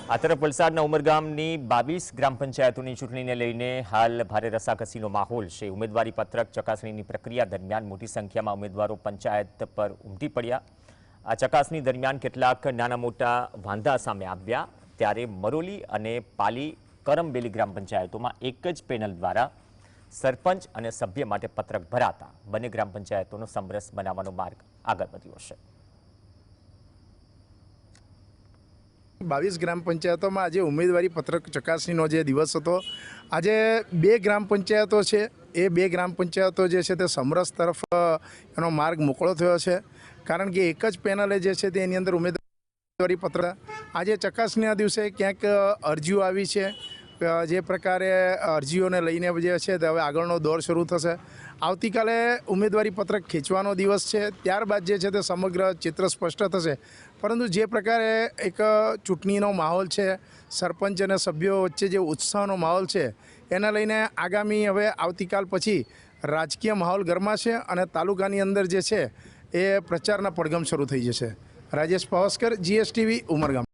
આ તરફ વલસાડના ઉમરગામની 22 ગ્રામ પંચાયતોની ચૂંટણીને લઈને હાલ ભારે રસાકસીનો માહોલ છે। ઉમેદવારી પત્રક ચકાસણીની પ્રક્રિયા દરમિયાન મોટી સંખ્યામાં ઉમેદવારો પંચાયત પર ઉમટી પડ્યા। આ ચકાસણી દરમિયાન કેટલાક નાના મોટા વાંધા સામે આવ્યા, ત્યારે મરોલી અને પાલી કરમબેલી ગ્રામ પંચાયતોમાં એક જ પેનલ દ્વારા સરપંચ અને સભ્ય માટે પત્રક ભરાતા બંને ગ્રામ પંચાયતોનો સમરસ બનાવવાનો માર્ગ આગળ વધ્યો છે। 22 ग्राम पंचायतों में आज उम्मीदवारी पत्रक चकासणीनो जे दिवस हतो। आज 2 ग्राम पंचायतों है, ये 2 ग्राम पंचायतों जे छे ते समरस तरफ एनो मार्ग मोकळो थयो छे, कारण के एक ज पेनले जे छे तेनी अंदर उम्मीदवारी पत्र आज चकासणीना दिवसे क्यांक अरजीओ आवी छे। जे प्रकारे अरजीओने लईने जे छे ते हवे आगळनो दौर शरू थशे। आवतीकाले उम्मीदवारी पत्रक खींचवानो दिवस है, त्यारबाद जे छे ते समग्र चित्र स्पष्ट थशे। परंतु जे प्रकारे एक चूंटणीनो माहोल है, सरपंच और सभ्यों वच्चे जे उत्साहनो माहोल है, एना लईने आगामी हवे आवतीकाल पछी राजकीय माहोल गरमाशे अने तालुकानी अंदर जे छे ए प्रचारना पड़गम शरू थई जशे। राजेश पावस्कर, GSTV, उमरगाम।